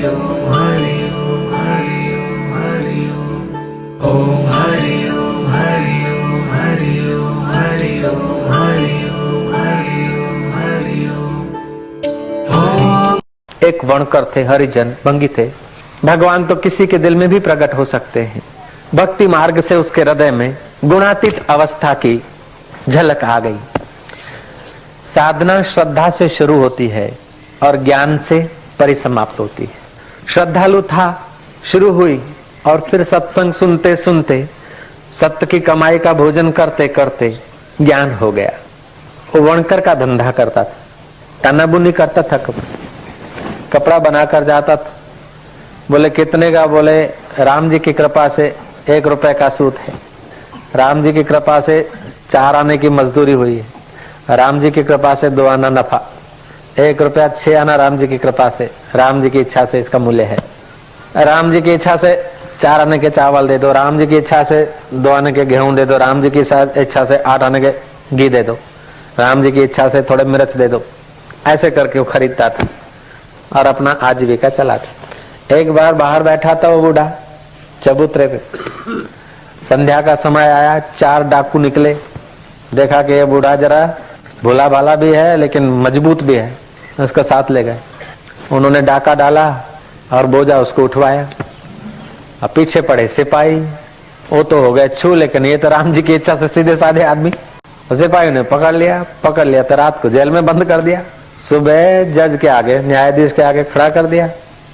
एक वणकर थे, हरिजन भंगी थे। भगवान तो किसी के दिल में भी प्रकट हो सकते हैं। भक्ति मार्ग से उसके हृदय में गुणातीत अवस्था की झलक आ गई। साधना श्रद्धा से शुरू होती है और ज्ञान से परिसमाप्त होती है। श्रद्धालु था, शुरू हुई, और फिर सत्संग सुनते सुनते, सत्य की कमाई का भोजन करते करते ज्ञान हो गया। वो वणकर का धंधा करता था, तनाबुनी करता था, कपड़ा बनाकर जाता था। बोले कितने का? बोले राम जी की कृपा से 1 रुपए का सूत है। राम जी की कृपा से 4 आने की मजदूरी हुई है। राम जी की कृपा से 2 आना नफा, 1 रुपया 6 आना राम जी की कृपा से, राम जी की इच्छा से इसका मूल्य है। राम जी की इच्छा से 4 आने के चावल दे दो, राम जी की इच्छा से 2 आने के गेहूं दे दो, राम जी की इच्छा से 8 आने के घी दे दो, राम जी की इच्छा से थोड़े मिर्च दे दो। ऐसे करके वो खरीदता था और अपना आजीविका चलाता। एक बार बाहर बैठा था वो बूढ़ा चबूतरे पे। संध्या का समय आया, 4 डाकू निकले। देखा कि ये बूढ़ा जरा भोला भाला भी है लेकिन मजबूत भी है, उसका साथ ले गए। उन्होंने डाका डाला और बोझा उसको उठवाया। अब पीछे पड़े सिपाही। वो तो हो गए छू, लेकिन ये तो राम जी की इच्छा से सीधे साधे आदमी। सिपाही ने पकड़ लिया तो रात को जेल में बंद कर दिया। सुबह जज के आगे, न्यायाधीश के आगे खड़ा कर दिया।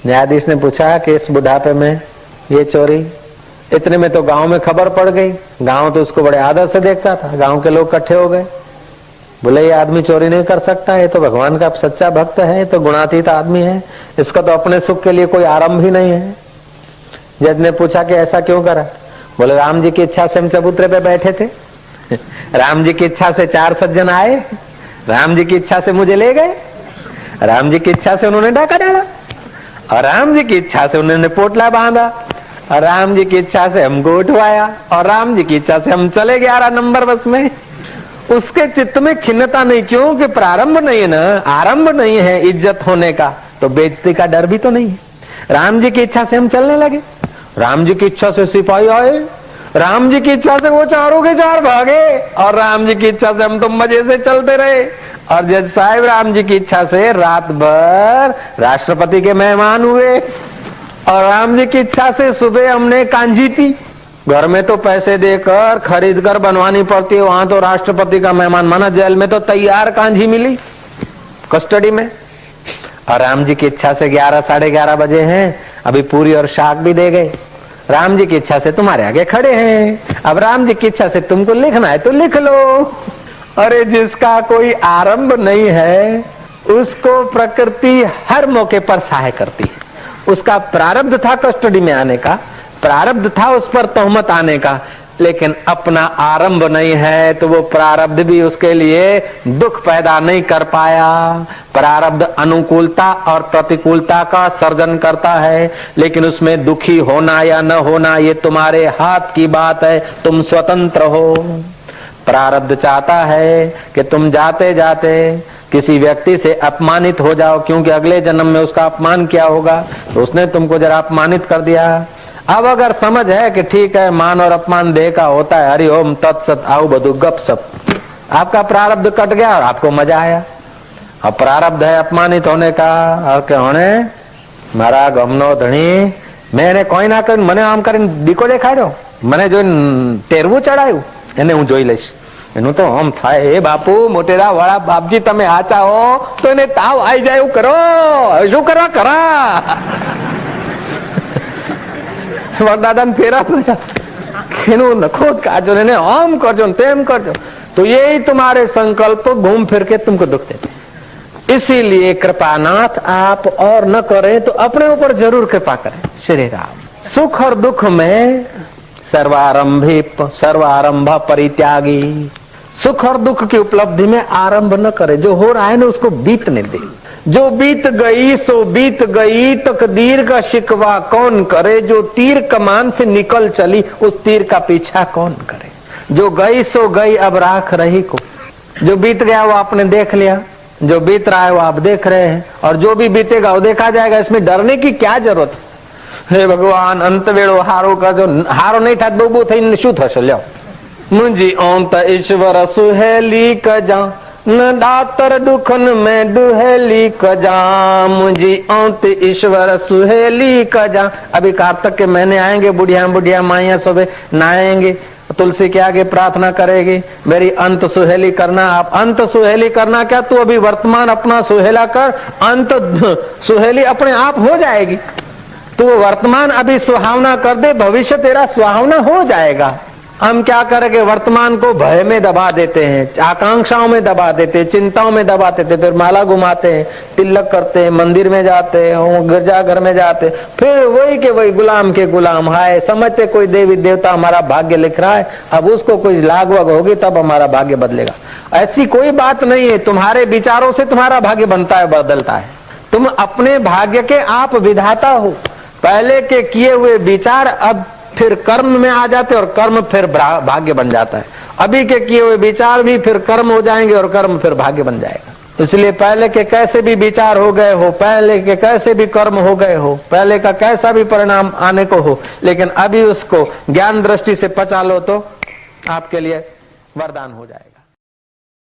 न्यायाधीश ने पूछा कि इस बुढ़ापे में ये चोरी। इतने में तो गांव में खबर पड़ गई। गांव तो उसको बड़े आदर से देखता था। गांव के लोग इकट्ठे हो गए, बोले ये आदमी चोरी नहीं कर सकता, ये तो भगवान का सच्चा भक्त है, ये तो गुणातीत आदमी है, इसका तो अपने सुख के लिए कोई आरंभ ही नहीं है। जज ने पूछा कि ऐसा क्यों करा? बोले राम जी की इच्छा से हम चबूतरे पे बैठे थे, राम जी की इच्छा से 4 सज्जन आए, राम जी की इच्छा से मुझे ले गए, राम जी की इच्छा से उन्होंने डाका डाला, और राम जी की इच्छा से उन्होंने पोटला बांधा, और राम जी की इच्छा से हमको उठवाया, और राम जी की इच्छा से हम चले 11 नंबर बस में। उसके चित्त में खिन्नता नहीं, क्योंकि प्रारंभ नहीं है ना, आरंभ नहीं है इज्जत होने का, तो बेइज्जती का डर भी तो नहीं है। राम जी की इच्छा से हम चलने लगे, राम जी की इच्छा से सिपाही आए, राम जी की इच्छा से वो चारों के 4 भागे, और राम जी की इच्छा से हम तो मजे से चलते रहे। और जज साहब राम जी की इच्छा से रात भर राष्ट्रपति के मेहमान हुए, और राम जी की इच्छा से सुबह हमने कांजी पी। घर में तो पैसे देकर खरीद कर बनवानी पड़ती है, वहां तो राष्ट्रपति का मेहमान माना। जेल में तो तैयार कांजी मिली कस्टडी में। और राम जी की इच्छा से 11 साढ़े 11 बजे हैं, अभी पूरी और शाक भी दे गए। राम जी की इच्छा से तुम्हारे आगे खड़े हैं, अब राम जी की इच्छा से तुमको लिखना है तो लिख लो। अरे जिसका कोई आरंभ नहीं है उसको प्रकृति हर मौके पर सहाय करती है। उसका प्रारब्ध था कस्टडी में आने का, प्रारब्ध था उस पर तोहमत आने का, लेकिन अपना आरंभ नहीं है तो वो प्रारब्ध भी उसके लिए दुख पैदा नहीं कर पाया। प्रारब्ध अनुकूलता और प्रतिकूलता का सर्जन करता है, लेकिन उसमें दुखी होना या न होना ये तुम्हारे हाथ की बात है, तुम स्वतंत्र हो। प्रारब्ध चाहता है कि तुम जाते जाते किसी व्यक्ति से अपमानित हो जाओ, क्योंकि अगले जन्म में उसका अपमान किया होगा, तो उसने तुमको जरा अपमानित कर दिया। अब अगर समझ है कि ठीक है मान और अपमान देह का होता है, हरि ओम तत्सत आओ बधु गप सप, आपका प्रारब्ध कट गया और आपको मजा आया। अब प्रारब्ध है अपमानित होने का, और क्या होने मारा गमनो धनी मैंने कोई ना कोई મને આમ કરીને દીકો દેખાડ્યો, મને જોઈને ટેરવું ચડાયું, એને હું જોઈ લઈશ, એનું તો આમ થાય। એ બાપુ મોટેરા વાળા બાપજી તમે આચા હો તો એને તાવ આવી જાય એવું કરો, શું કરવા કરા। वरदादा फेरा नखोद काजो ने आम करजो तेम करजो, तो यही तुम्हारे संकल्प घूम फिर के तुमको दुख देते। इसीलिए कृपानाथ आप और न करें तो अपने ऊपर जरूर कृपा करें। श्री राम सुख और दुख में सर्वारंभ परित्यागी, सुख और दुख की उपलब्धि में आरंभ न करे। जो हो रहा है ना उसको बीतने दे, जो बीत गई सो बीत गई, तकदीर का शिकवा कौन करे, जो तीर कमान से निकल चली उस तीर का पीछा कौन करे। जो गई सो गई अब राख रही को, जो बीत गया वो आपने देख लिया, जो बीत रहा है वो आप देख रहे हैं, और जो भी बीतेगा वो देखा जाएगा। इसमें डरने की क्या जरूरत है? हे भगवान, अंत वेड़ो हारो का जो हारो नहीं था डूबो थी शू थशे? लो मुंजी अंत ईश्वर सुहेली कजा न डातर दुखन में दुहेली कजा, मुंजी अंत ईश्वर सुहेली कजा। अभी कार्तिक के महीने आएंगे, बुढ़िया बुढ़िया माइया सुबह नहाएंगे, तुलसी के आगे प्रार्थना करेगी, मेरी अंत सुहेली करना। आप अंत सुहेली करना क्या, तू अभी वर्तमान अपना सुहेला कर, अंत सुहेली अपने आप हो जाएगी। तू वर्तमान अभी सुहावना कर दे, भविष्य तेरा सुहावना हो जाएगा। हम क्या करेंगे, वर्तमान को भय में दबा देते हैं, आकांक्षाओं में दबा देते हैं, चिंताओं में दबा देते हैं, फिर माला घुमाते हैं, तिलक करते हैं, मंदिर में जाते हैं, गिरजाघर में जाते हैं, फिर वही के वही गुलाम के गुलाम। हाय, समझते कोई देवी देवता हमारा भाग्य लिख रहा है, अब उसको कोई लाग वग होगी तब हमारा भाग्य बदलेगा। ऐसी कोई बात नहीं है। तुम्हारे विचारों से तुम्हारा भाग्य बनता है, बदलता है। तुम अपने भाग्य के आप विधाता हो। पहले के किए हुए विचार अब फिर कर्म में आ जाते और कर्म फिर भाग्य बन जाता है। अभी के किए हुए विचार भी फिर कर्म हो जाएंगे और कर्म फिर भाग्य बन जाएगा। इसलिए पहले के कैसे भी विचार हो गए हो, पहले के कैसे भी कर्म हो गए हो, पहले का कैसा भी परिणाम आने को हो, लेकिन अभी उसको ज्ञान दृष्टि से पचा लो तो आपके लिए वरदान हो जाएगा।